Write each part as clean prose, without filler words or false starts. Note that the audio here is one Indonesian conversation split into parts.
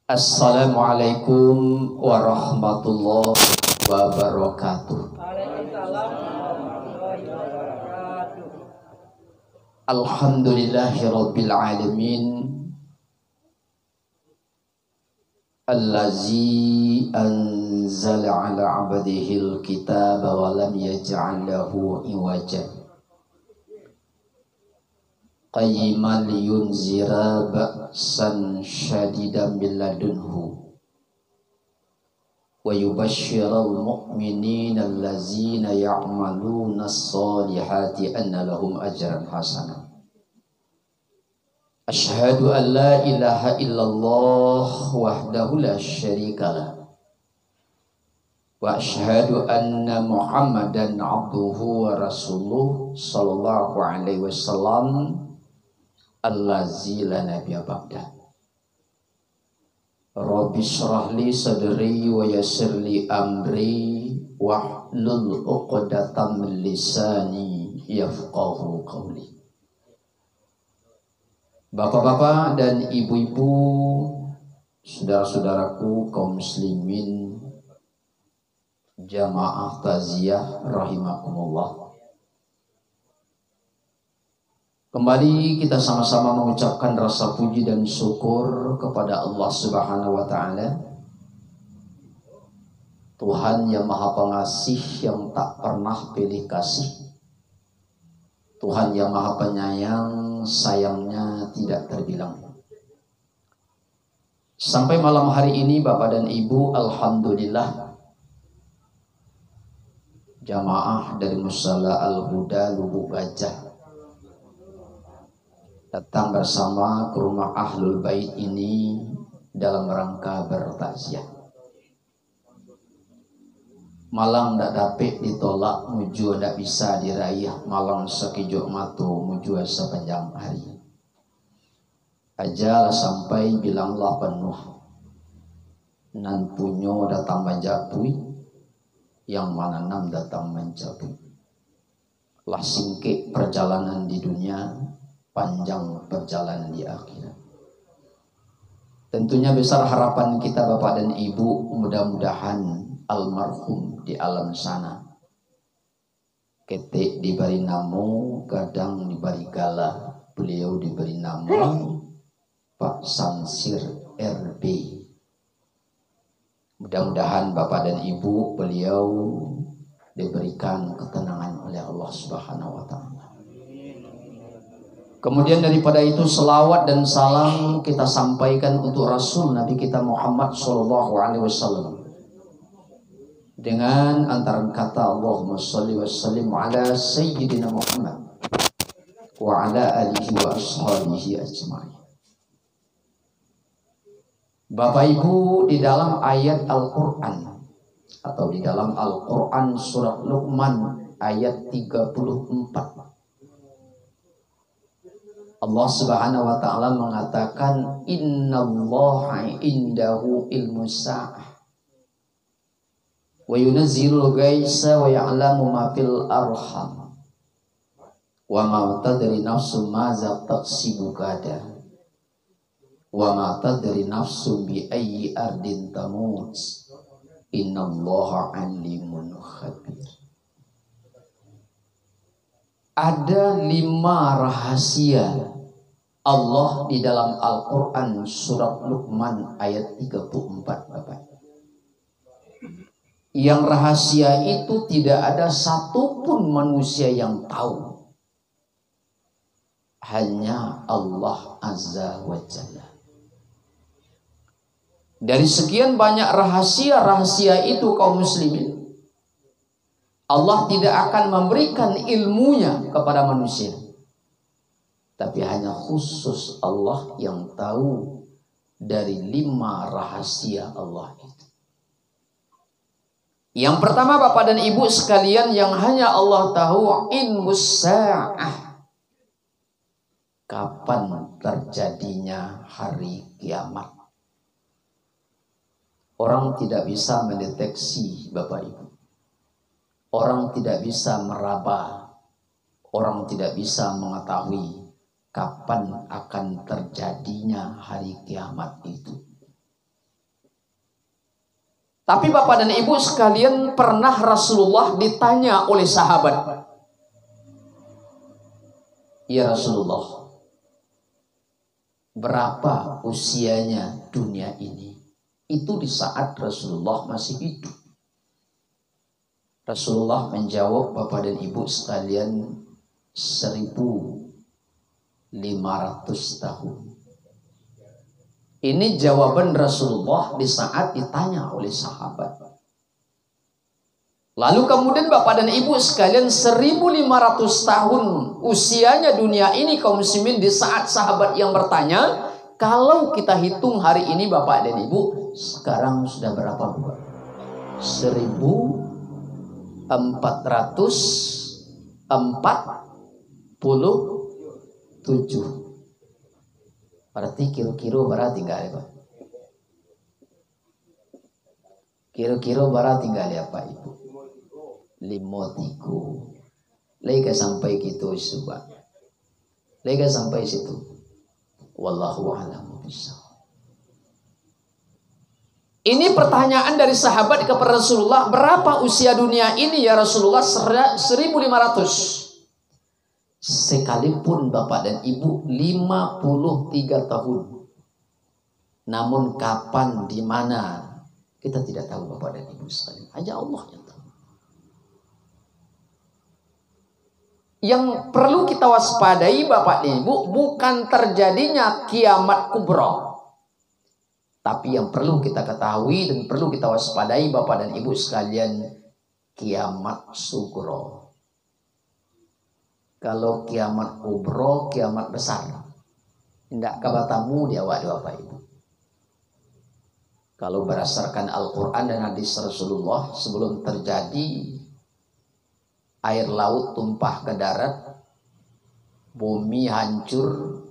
Assalamualaikum warahmatullahi wabarakatuh. Waalaikumsalam warahmatullahi wabarakatuh. Alhamdulillahirabbil alamin. Allazi anzala ala 'abdihil kitaba wa lam yaj'al lahu iwaja. Qayyiman liyunzira ba'san syadidan min ladunhu wa yubashshiral mu'minina allazina ya'maluna as-solihati anna lahum ajran hasana. Asyhadu an la ilaha illallah wahdahu la syarika lah wa asyhadu anna Muhammadan abduhu wa rasuluh sallallahu alaihi wasallam allazi la nabiyya ba'da. Rabbi shrah li sadri wa yassir li amri wahlul 'uqdatam min lisani yafqahu qawli. Bapak-bapak dan ibu-ibu, saudara-saudaraku kaum muslimin jamaah taziah rahimakumullah. Kembali kita sama-sama mengucapkan rasa puji dan syukur kepada Allah Subhanahu wa taala, Tuhan yang Maha Pengasih yang tak pernah pilih kasih, Tuhan yang Maha Penyayang, sayangnya tidak terbilang. Sampai malam hari ini Bapak dan Ibu, alhamdulillah jamaah dari Musala Al-Huda Lubuk Gajah datang bersama ke rumah Ahlul Bait ini dalam rangka bertakziah. Malang ndak dapet ditolak, muju ndak bisa diraih, malang sekejap mata, muju sepanjang hari. Ajal sampai bilanglah penuh, nan punyo datang menjapui, yang mana nam datang mencapui. Lah singkik perjalanan di dunia, panjang perjalanan di akhirat. Tentunya besar harapan kita Bapak dan Ibu, mudah-mudahan almarhum di alam sana ketik diberi namo, kadang diberi gala, beliau diberi nama Pak Samsir RB. Mudah-mudahan Bapak dan Ibu beliau diberikan ketenangan oleh Allah Subhanahu wa taala. Kemudian daripada itu selawat dan salam kita sampaikan untuk Rasul Nabi kita Muhammad sallallahu alaihi wasallam dengan antara kata Allahumma sholli wa sallim ala sayyidina Muhammad wa ala alihi wa ashabihi ajma'in. Bapak Ibu, di dalam ayat Al-Qur'an atau di dalam Al-Qur'an surat Luqman ayat 34, Allah Subhanahu wa taala mengatakan innallaha indahu ilmus sa'ah wa yunazzilul ghaitsa wa ya'lamu ma fil arham wa ma tadri nafsun madza taksibu ghadan wa ma tadri nafsun bi ayyi ardin tamut innallaha alimun khabir. Ada 5 rahasia Allah di dalam Al-Quran surat Luqman ayat 34 Bapak. Yang rahasia itu tidak ada satupun manusia yang tahu, hanya Allah Azza wa Jalla. Dari sekian banyak rahasia-rahasia itu kaum muslimin, Allah tidak akan memberikan ilmunya kepada manusia, tapi hanya khusus Allah yang tahu dari 5 rahasia Allah itu. Yang pertama Bapak dan Ibu sekalian yang hanya Allah tahu, ilmus sa'ah, kapan terjadinya hari kiamat. Orang tidak bisa mendeteksi Bapak Ibu. Orang tidak bisa meraba, orang tidak bisa mengetahui kapan akan terjadinya hari kiamat itu. Tapi Bapak dan Ibu sekalian, pernah Rasulullah ditanya oleh sahabat, "Ya Rasulullah, berapa usianya dunia ini?" Itu di saat Rasulullah masih hidup. Rasulullah menjawab, Bapak dan Ibu sekalian, 1.500 tahun. Ini jawaban Rasulullah di saat ditanya oleh sahabat. Lalu kemudian Bapak dan Ibu sekalian, 1.500 tahun usianya dunia ini kaum muslimin di saat sahabat yang bertanya. Kalau kita hitung hari ini Bapak dan Ibu, sekarang sudah berapa Bapak? 1.447. Berarti kira-kira berarti tinggal ya Pak? Kira-kira berarti tinggal ya Pak Ibu? 53. Lega sampai gitu Pak. Lega sampai situ. Wallahu a'lam bishawab. Ini pertanyaan dari sahabat kepada Rasulullah, berapa usia dunia ini ya Rasulullah? 1.500. Sekalipun Bapak dan Ibu 53 tahun. Namun kapan, di mana, kita tidak tahu Bapak dan Ibu sekalian. Hanya Allah yang tahu. Yang perlu kita waspadai Bapak dan Ibu, bukan terjadinya kiamat kubra. Tapi yang perlu kita ketahui dan perlu kita waspadai Bapak dan Ibu sekalian, kiamat sugro. Kalau kiamat kubro, kiamat besar. Tidak kabatamu di awak Bapak Ibu. Kalau berdasarkan Al-Quran dan hadis Rasulullah, sebelum terjadi air laut tumpah ke darat, bumi hancur,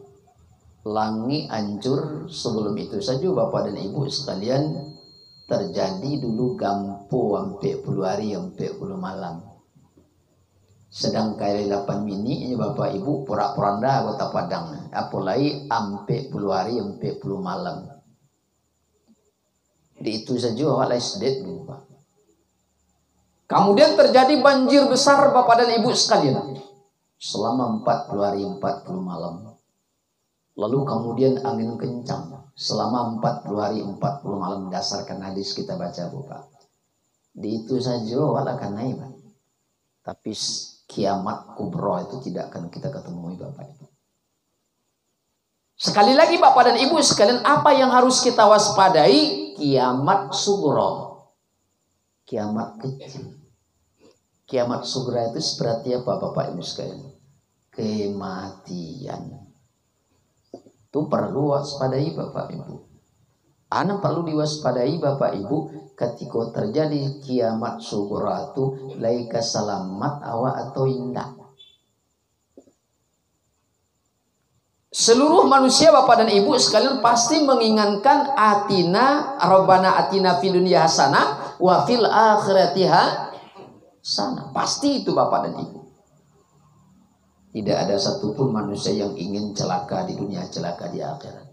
langit hancur, sebelum itu saja Bapak dan Ibu sekalian, terjadi dulu gampo sampai 10 hari, sampai 10 malam. Sedang kali 8 mini ini Bapak Ibu porak-poranda kota Padang. Apalagi ampe 10 hari, ampe 10 malam. Di itu saja awal sedet Pak. Kemudian terjadi banjir besar Bapak dan Ibu sekalian. Selama 40 hari, 40 malam. Lalu kemudian angin kencang. Selama 40 hari, 40 malam, berdasarkan hadis kita baca Bapak. Di itu saja awal akan naik Pak. Tapi kiamat kubro itu tidak akan kita ketemui Bapak Ibu. Sekali lagi Bapak dan Ibu sekalian, apa yang harus kita waspadai? Kiamat sugro. Kiamat kecil. Kiamat sugro itu seperti apa Bapak Ibu sekalian? Kematian. Itu perlu waspadai Bapak Ibu. Anak perlu diwaspadai Bapak Ibu ketika terjadi kiamat sugro itu, laika selamat awak atau indah. Seluruh manusia Bapak dan Ibu sekalian pasti menginginkan atina, Rabbana atina fil dunya hasanah wa fil akhirati hasanah. Pasti itu Bapak dan Ibu. Tidak ada satupun manusia yang ingin celaka di dunia, celaka di akhirat.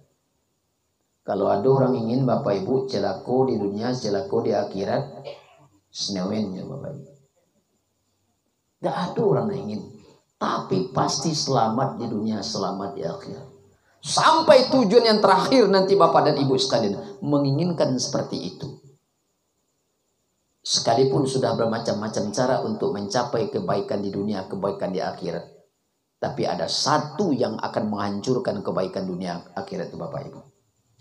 Kalau ada orang ingin Bapak Ibu celaka di dunia, celaka di akhirat, senewennya Bapak Ibu. Tidak ada orang yang ingin. Tapi pasti selamat di dunia, selamat di akhirat. Sampai tujuan yang terakhir nanti Bapak dan Ibu sekalian menginginkan seperti itu. Sekalipun sudah bermacam-macam cara untuk mencapai kebaikan di dunia, kebaikan di akhirat. Tapi ada satu yang akan menghancurkan kebaikan dunia akhirat itu Bapak Ibu.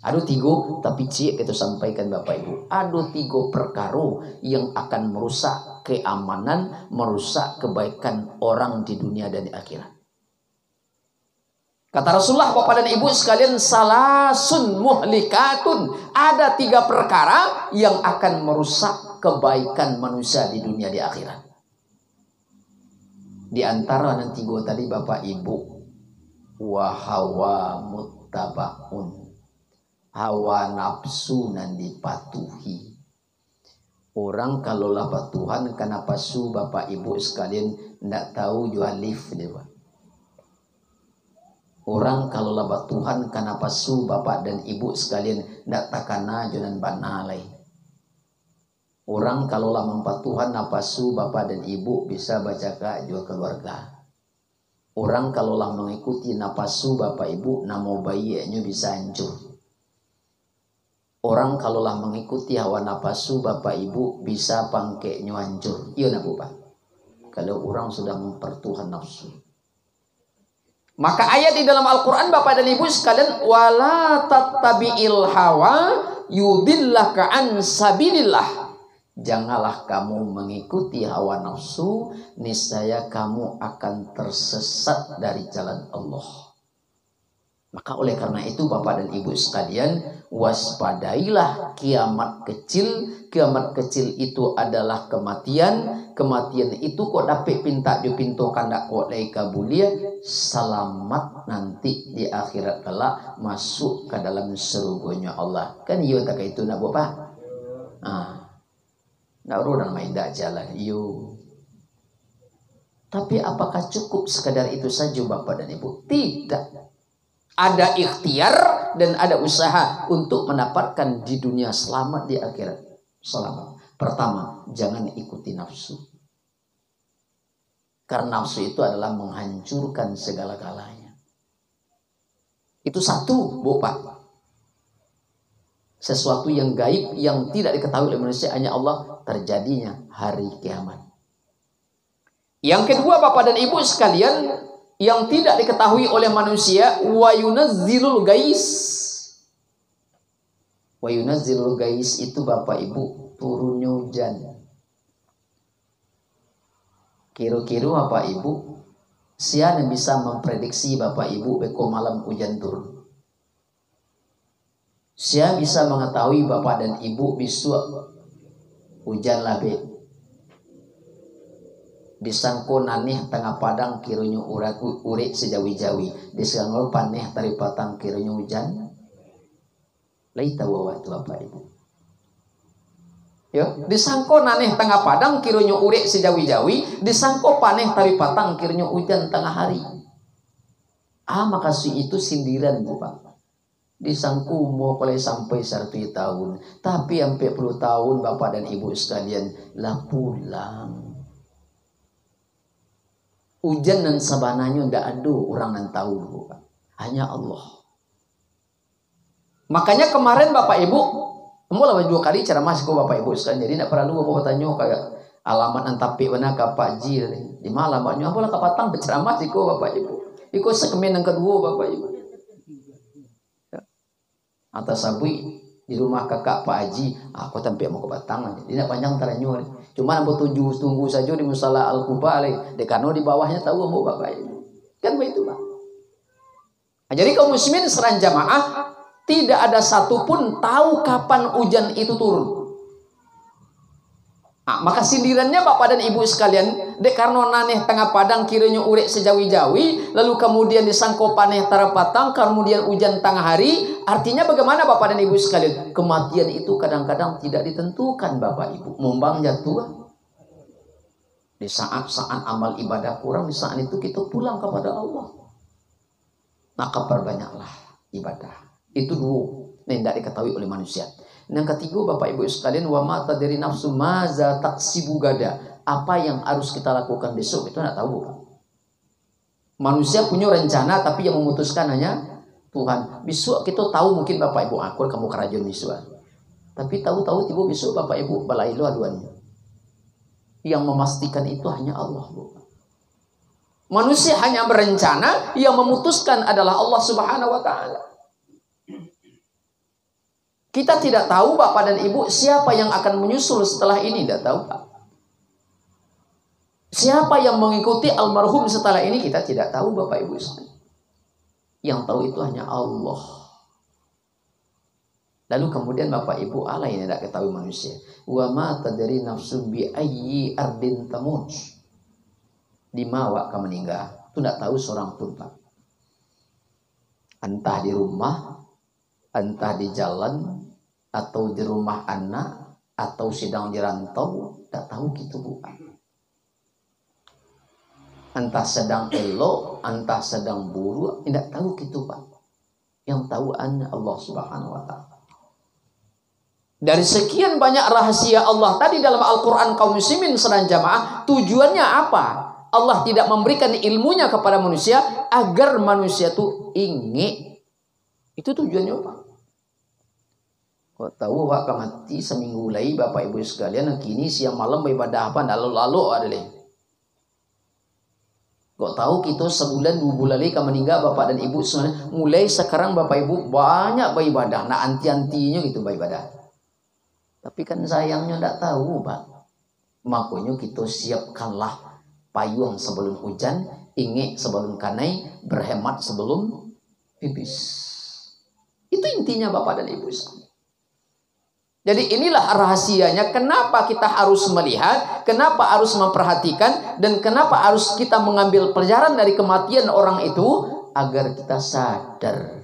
Ada 3, tapi cik kita sampaikan Bapak Ibu. Ada 3 perkara yang akan merusak keamanan, merusak kebaikan orang di dunia dan di akhirat. Kata Rasulullah Bapak dan Ibu sekalian, salasun muhlikatun. Ada 3 perkara yang akan merusak kebaikan manusia di dunia di akhirat. Di antara yang 3 tadi Bapak Ibu, wahawa muttabaun. Hawa nafsu nan dipatuhi. Orang kalau lapat Tuhan kenapa su Bapak Ibu sekalian tidak tahu jual lift dia Pak. Orang kalau lapat Tuhan kenapa su Bapak dan Ibu sekalian tidak takana jualan banalai. Orang kalaulah mempatuhan napasu bapak dan ibu bisa baca juga keluarga. Orang kalaulah mengikuti napasu bapak ibu nama bayinya bisa hancur. Orang kalaulah mengikuti hawa napasu bapak ibu bisa pangkeknya hancur. Iya nak bapak. Kalau orang sudah mempertuhan nafsu. Maka ayat di dalam Al-Quran bapak dan ibu sekalian, wala tattabi'il hawa yudillaka an sabilillah. Janganlah kamu mengikuti hawa nafsu, niscaya kamu akan tersesat dari jalan Allah. Maka oleh karena itu bapak dan ibu sekalian, waspadailah kiamat kecil. Kiamat kecil itu adalah kematian. Kematian itu kok dapat pinta di pintu kandak kok lai kabulia. Selamat nanti di akhirat kelak masuk ke dalam surganya Allah. Kan iya tak itu nak bapak? Nak orang main dak jalan iyo. Tapi apakah cukup sekadar itu saja bapak dan ibu? Tidak. Ada ikhtiar dan ada usaha untuk mendapatkan di dunia selamat, di akhirat selamat. Pertama, jangan ikuti nafsu. Karena nafsu itu adalah menghancurkan segala-galanya. Itu satu, bapak. Sesuatu yang gaib yang tidak diketahui oleh manusia, hanya Allah, terjadinya hari kiamat. Yang kedua bapak dan ibu sekalian, yang tidak diketahui oleh manusia, wa yunazzilul gais. Wa yunazzilul gais itu bapak ibu turunnya hujan. Kira-kira bapak ibu, siapa yang bisa memprediksi bapak ibu beko malam hujan turun? Siapa bisa mengetahui bapak dan ibu besok hujan labe? Disangko naneh tengah padang kiranya urik sejawi-jawi. Disangko paneh tari patang kiranya hujan. Laita wawa itu bapak ibu. Ya, disangko naneh tengah padang kiranya urik sejawi-jawi. Disangko paneh tari patang kiranya hujan tengah hari. Maka itu sindiran bapak. Disangku mau boleh sampai 1 tahun, tapi sampai 10 tahun bapak dan ibu sekalian lah pulang. Hujan dan sabananya ndak ada orang yang tahu bapak. Hanya Allah. Makanya kemarin bapak ibu, mulai 2 kali ceramah ke bapak ibu sekalian. Jadi ndak perlu bapak tanya kayak alamat antapi mana ke Pak Ji di malam baknya boleh kapatang berceramah sih bapak ibu. Iko sekemen yang kedua bapak ibu. Atas sabui di rumah kakak Pak Haji, aku tempe mau ke Batangan. Tidak panjang taranyo. Cuma nampak tunggu saja di Musala Al-Kuba dekano di bawahnya tahu mau bapak ibu. Kan begitu pak. Nah, jadi kaum muslimin seran jamaah tidak ada satupun tahu kapan hujan itu turun. Maka sindirannya bapak dan ibu sekalian, dek karena naneh tengah padang kiranya urek sejawi-jawi, lalu kemudian disangko paneh tarapatang, kemudian hujan tengah hari. Artinya bagaimana bapak dan ibu sekalian? Kematian itu kadang-kadang tidak ditentukan bapak ibu. Mumbang jatuh. Di saat-saat amal ibadah kurang, di saat itu kita pulang kepada Allah. Maka perbanyaklah ibadah. Itu dua yang tidak diketahui oleh manusia. Yang ketiga bapak ibu sekalian, wa ma tadri nafsu maza taksibu gada. Apa yang harus kita lakukan besok itu tidak tahu. Manusia punya rencana tapi yang memutuskan hanya Tuhan. Besok kita tahu mungkin bapak ibu akur kamu kerajaan besok. Tapi tahu-tahu tiba besok bapak ibu balai lu aduannya. Yang memastikan itu hanya Allah. Manusia hanya berencana, yang memutuskan adalah Allah Subhanahu wa taala. Kita tidak tahu bapak dan ibu siapa yang akan menyusul setelah ini, tidak tahu pak. Siapa yang mengikuti almarhum setelah ini kita tidak tahu bapak ibu. Yang tahu itu hanya Allah. Lalu kemudian bapak ibu Allah yang tidak ketahui manusia. Wa ma tadri nafsun bi ayyi ardin tamut. Di mana kamu meninggal? Itu tidak tahu seorang pun pak. Entah di rumah, entah di jalan, atau di rumah anak, atau sedang di rantau, tak tahu gitu bukan. Entah sedang elok, entah sedang buruk, tidak tahu gitu pak. Yang tahu hanya Allah Subhanahu wa taala. Dari sekian banyak rahasia Allah tadi dalam Al-Quran kaum muslimin sedang jamaah, tujuannya apa? Allah tidak memberikan ilmunya kepada manusia agar manusia itu ingin. Itu tujuannya apa? Kok tahu Pak mati seminggu lagi Bapak Ibu sekalian, kini siang malam beribadah apa lalu-lalu adalah. Kok tahu kita sebulan 2 bulan lagi akan meninggal Bapak dan Ibu semuanya. Mulai sekarang Bapak Ibu banyak beribadah, nah anti-antinya gitu beribadah. Tapi kan sayangnya tidak tahu Pak. Makanya kita siapkanlah payung sebelum hujan, ingin sebelum kanai, berhemat sebelum pipis. Itu intinya Bapak dan Ibu sekalian. Jadi inilah rahasianya kenapa kita harus melihat, kenapa harus memperhatikan, dan kenapa harus kita mengambil pelajaran dari kematian orang itu agar kita sadar.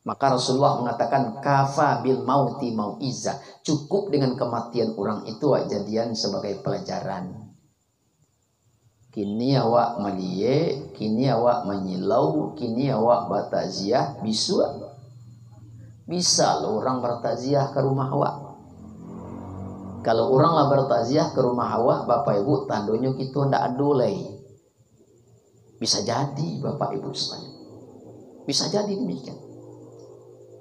Maka Rasulullah mengatakan kafa bil mauti mau'iza, cukup dengan kematian orang itu jadian sebagai pelajaran. Kini awak meliye, kini awak menyilau, kini awak bertakziah, bisa loh orang bertakziah ke rumah awak. Kalau orang lah bertakziah ke rumah awak, Bapak Ibu, tandanya kita ndak adolai. Bisa jadi Bapak Ibu sekalian. Bisa jadi demikian.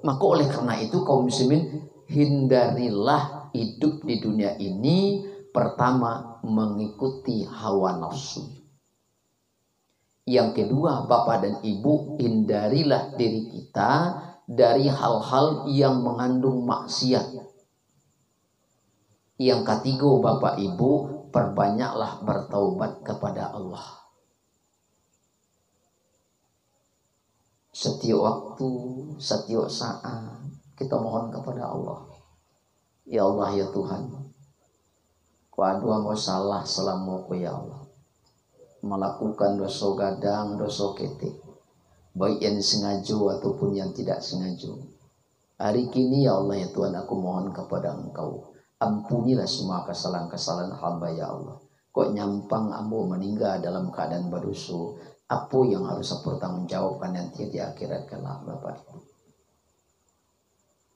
Maka oleh karena itu kaum muslimin, hindarilah hidup di dunia ini pertama mengikuti hawa nafsu. Yang kedua, Bapak dan Ibu, hindarilah diri kita dari hal-hal yang mengandung maksiat. Yang ketiga, Bapak Ibu, perbanyaklah bertaubat kepada Allah. Setiap waktu, setiap saat kita mohon kepada Allah. Ya Allah ya Tuhan, ku adu anggo salah selama ku ya Allah. Melakukan dosa gadang, dosa ketik. Baik yang sengaja ataupun yang tidak sengaja. Hari kini ya Allah ya Tuhan, aku mohon kepada Engkau, ampunilah semua kesalahan-kesalahan hamba ya Allah. Kok nyampang ambo meninggal dalam keadaan berdosa, apa yang harus saya pertanggungjawabkan nanti di akhirat kelak Bapak Ibu.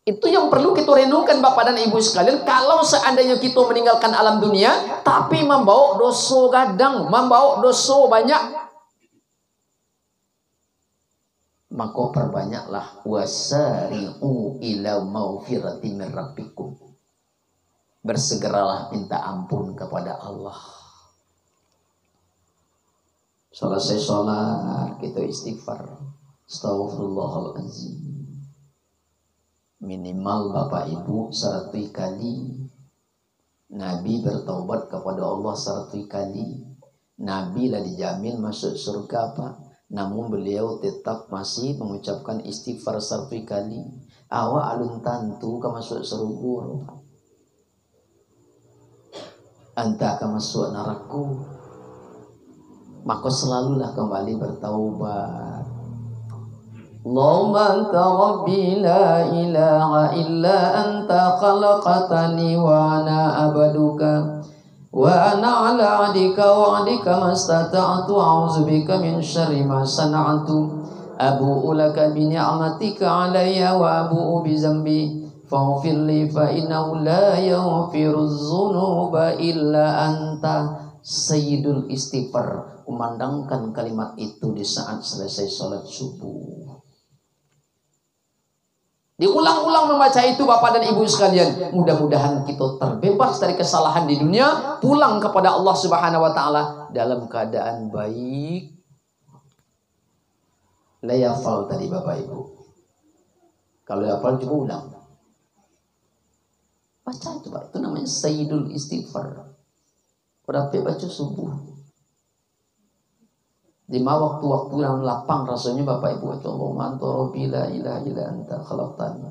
Itu yang perlu kita renungkan Bapak dan Ibu sekalian. Kalau seandainya kita meninggalkan alam dunia tapi membawa dosa gadang, membawa dosa banyak, maka perbanyaklah wasari'u ila maghfirati min rabbikum. Bersegeralah minta ampun kepada Allah. Selesai sholat kita istighfar, astaghfirullahaladzim, minimal Bapak Ibu 100 kali. Nabi bertaubat kepada Allah 100 kali. Nabi lah dijamin masuk surga Pak, namun beliau tetap masih mengucapkan istighfar 100 kali. Awak alun tantu ke masuk surga, anta akan masuk neraka. Maka selalulah kembali bertaubat. Allahumma anta rabbi la ilaha illa anta khalaqatani wa ana abaduka wa ana ala adika wa adika mastata'tu a'udzubika min syarri ma sana'tu abu'u laka bi ni'matika alayya wa abu'u bi zambi faghfir li fa innahu la yaghfiru dzunuba illa anta. Sayyidul istighfar, kumandangkan kalimat itu di saat selesai sholat subuh. Diulang-ulang membaca itu Bapak dan Ibu sekalian. Mudah-mudahan kita terbebas dari kesalahan di dunia, pulang kepada Allah Subhanahu wa taala dalam keadaan baik. Layafal tadi Bapak Ibu. Kalau hafal coba ulang. Baca coba, itu namanya Sayyidul Istighfar. Berapa baca subuh. Lima waktu-waktu yang lapang rasanya Bapak Ibu. Allahumma anta rabbi la ilaha illa anta khalaqtani.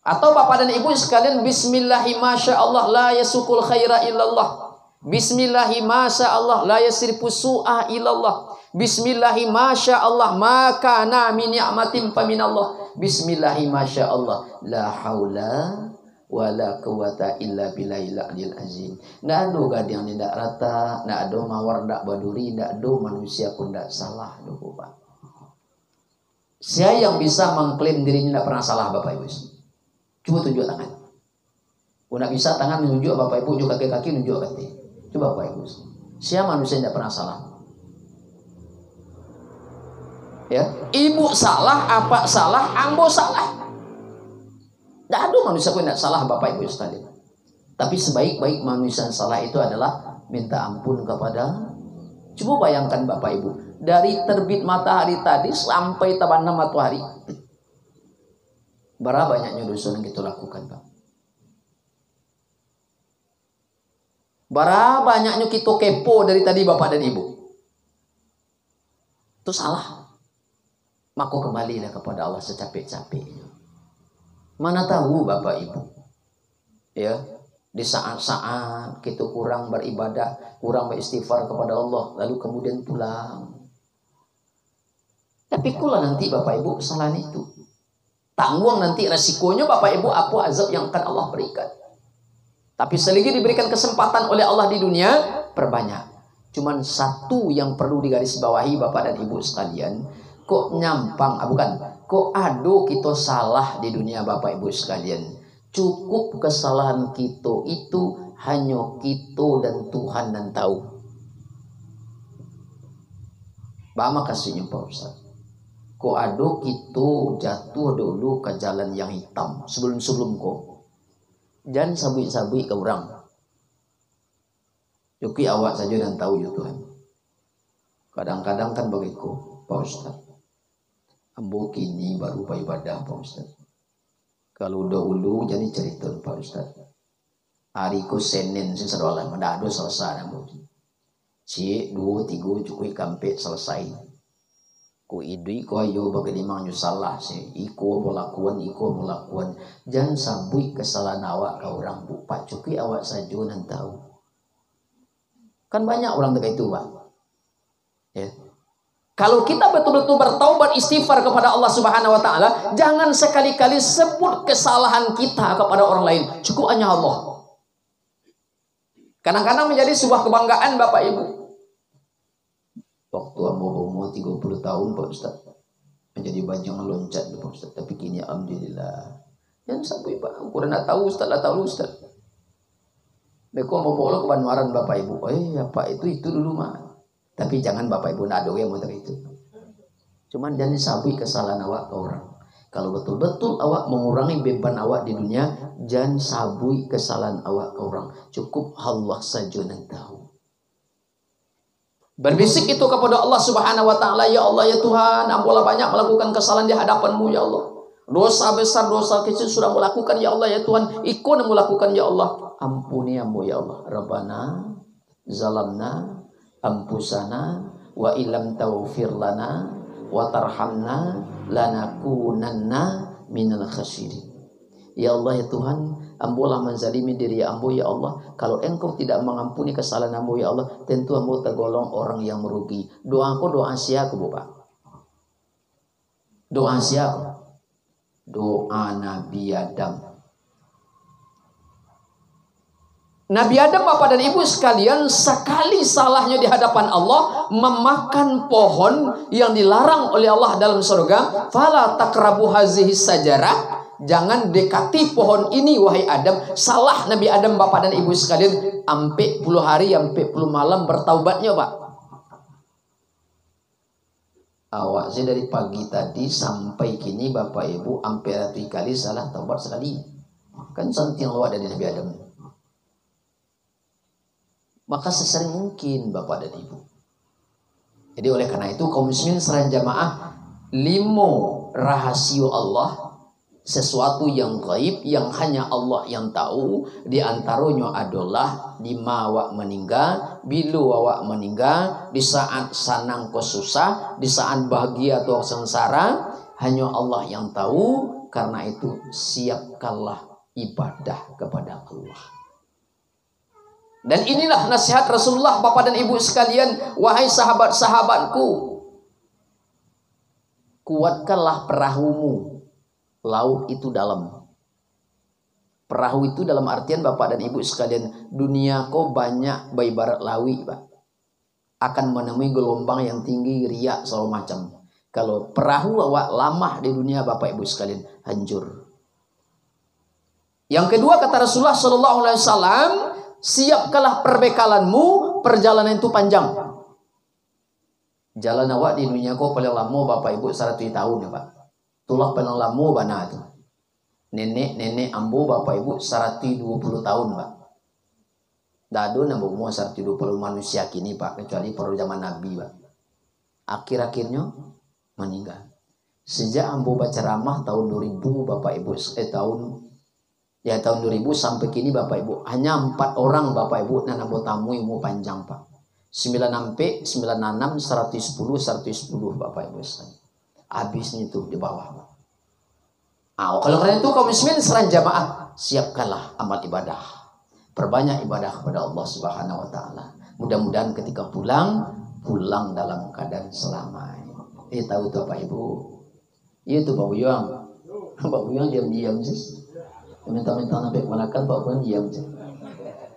Atau Bapak dan Ibu sekalian, bismillahi masya Allah la yasukul khaira illallah. Bismillahi masya Allah la yasrifu su'a illallah. Bismillahi masya Allah ma kana min ni'matin faminallah. Bismillahi masya Allah la haula wala quwata illa billahil aliyil azim. Ndak ada gadang ni ndak rata, ndak ada mawar ndak baduri, ndak ada manusia pun ndak salah doa Pak. Siapa yang bisa mengklaim dirinya tidak pernah salah Bapak Ibu? Coba tunjuk tangan. Tidak bisa tangan menunjuk Bapak Ibu, tunjuk kaki menunjuk kaki. Coba Bapak Ibu. Siapa manusia yang tidak pernah salah? Ya, ibu salah, apa salah, ambo salah. Tidak ada manusia pun tidak salah Bapak Ibu sekalian. Tapi sebaik-baik manusia yang salah itu adalah minta ampun kepada. Coba bayangkan Bapak Ibu, dari terbit matahari tadi sampai terbenam matahari, berapa banyaknya dosa yang kita lakukan, Pak? Berapa banyaknya kita kepo dari tadi Bapak dan Ibu? Itu salah. Maka kembalilah kepada Allah secapek-capeknya. Mana tahu Bapak Ibu, ya, di saat-saat kita kurang beribadah, kurang beristighfar kepada Allah, lalu kemudian pulang. Tapi kula nanti Bapak Ibu kesalahan itu, tanggung nanti resikonya Bapak Ibu apa azab yang akan Allah berikan. Tapi selagi diberikan kesempatan oleh Allah di dunia, perbanyak. Cuman satu yang perlu digarisbawahi Bapak dan Ibu sekalian, kok nyampang, kok aduh kita salah di dunia Bapak Ibu sekalian. Cukup kesalahan kita itu hanya kita dan Tuhan yang tahu. Bama kasihnya Pak Ustaz. Kok aduh kita jatuh dulu ke jalan yang hitam sebelum kok. Jangan sabui-sabui ke orang. Cukup awak saja dan tahu ya Tuhan. Kadang-kadang kan bagiku Pak Ustaz. Ambo kini baru beribadah Pak Ustaz. Kalau dahulu jadi cerita Pak Ustaz. Hariku Senin sing sedolah mendado selesai ambo. Cik 2-3 cukup kampe selesai. Ku idui ko ayo bagaimana salah sih. Iko melakukan. Jangan sabui kesalahan awak ke orang bu. Pak cukup awak saja nan tahu. Kan banyak orang dekat itu Pak. Ya. Kalau kita betul-betul bertaubat istighfar kepada Allah Subhanahu wa taala, jangan sekali-kali sebut kesalahan kita kepada orang lain. Cukup hanya Allah. Kadang-kadang menjadi sebuah kebanggaan Bapak Ibu. Waktu umur 30 tahun Pak Ustaz, menjadi banyak loncat Pak Ustaz, tapi kini alhamdulillah. Jangan sampai Pak, aku dah nak tahu Ustaz, Ustaz. Beko mau bolok ke Banwaran Bapak Ibu. Ya Pak, itu dulu mah. Tapi jangan Bapak Ibu nado yang motor itu. Cuman jangan sabui kesalahan awak ke orang. Kalau betul-betul awak mengurangi beban awak di dunia, jangan sabui kesalahan awak ke orang. Cukup Allah saja yang tahu. Berbisik itu kepada Allah Subhanahu wa taala, ya Allah ya Tuhan, ampunlah banyak melakukan kesalahan di hadapan-Mu ya Allah. Dosa besar, dosa kecil sudah melakukan ya Allah ya Tuhan. Ikut melakukan ya Allah. Ampuni ambo ya Allah. Rabbana zalamna ampusana wa ilam taufir lana wa tarhamna lanakunanna minal khasirin. Ya Allah ya Tuhan, ambolah menzalimi diri ambo ya Allah. Kalau Engkau tidak mengampuni kesalahan ambo ya Allah, tentu ambo tergolong orang yang merugi. Doaku doa siapa Bapak? Doa siapa? Doa Nabi Adam. Nabi Adam Bapak dan Ibu sekalian, sekali salahnya di hadapan Allah memakan pohon yang dilarang oleh Allah dalam surga, fala takrabu hazihi sajarah, jangan dekati pohon ini wahai Adam. Salah Nabi Adam Bapak dan Ibu sekalian, sampai 10 hari sampai 10 malam bertaubatnya Pak. Awak sih dari pagi tadi sampai kini Bapak Ibu hampir 3 kali salah taubat sekali. Kan santing awak dari Nabi Adam. Maka sesering mungkin Bapak dan Ibu. Jadi oleh karena itu kaum muslimin serang jamaah, 5 rahasia Allah, sesuatu yang gaib yang hanya Allah yang tahu, di antaranya adalah di awak meninggal, bila awak meninggal, di saat senang atau susah, di saat bahagia atau sengsara, hanya Allah yang tahu. Karena itu siapkanlah ibadah kepada Allah. Dan inilah nasihat Rasulullah Bapak dan Ibu sekalian, wahai sahabat-sahabatku, kuatkanlah perahumu. Laut itu dalam. Perahu itu dalam artian Bapak dan Ibu sekalian, dunia kau banyak beribarat lawi Pak. Akan menemui gelombang yang tinggi, riak segala macam. Kalau perahu awak lama di dunia Bapak Ibu sekalian, hancur. Yang kedua kata Rasulullah sallallahu alaihi wasallam, siapkanlah perbekalanmu, perjalanan itu panjang. Jalan awak di dunia kau paling lama Bapak Ibu 100 tahun ya Pak. Itulah paling lama bana itu. Nenek ambo Bapak Ibu 120 tahun Pak. Dado nambah umur 120 manusia kini Pak, kecuali pada zaman Nabi Pak. Akhir-akhirnya meninggal. Sejak ambo baca ceramah tahun 2000 Bapak Ibu tahun 2000 sampai kini Bapak Ibu hanya 4 orang Bapak Ibu dan ambo tamu ilmu panjang Pak. 96, 110 Bapak Ibu sekalian. Habisnya itu di bawah Pak. Kalau karena itu kaum muslimin serang jamaah, siapkanlah amal ibadah. Perbanyak ibadah kepada Allah Subhanahu wa taala. Mudah-mudahan ketika pulang dalam keadaan selamat. Tahu tuh Pak Ibu. Itu Pak Buyang. Pak Buyang diam-diam sih. Minta-minta nabi malakan Pak Buyang diam sih.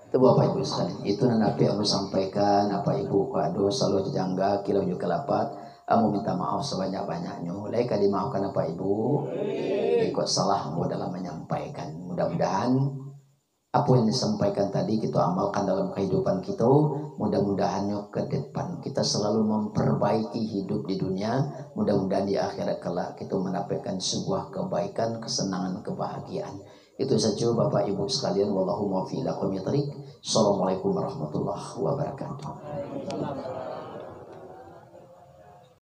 Itu Bapak Ibu sekalian. Itu nabi yang sampaikan apa Ibu kado selalu jangga kilau juga lapat. Aku minta maaf sebanyak-banyaknya. Mulai dimaafkan apa Ibu? Ikut salah mau dalam menyampaikan. Mudah-mudahan apa yang disampaikan tadi kita amalkan dalam kehidupan kita. Mudah-mudahannya ke depan kita selalu memperbaiki hidup di dunia. Mudah-mudahan di akhirat kelak kita mendapatkan sebuah kebaikan, kesenangan, kebahagiaan. Itu saja Bapak Ibu sekalian. Wallahu muwaffiq ila aqwamit thoriq. Assalamualaikum warahmatullahi wabarakatuh.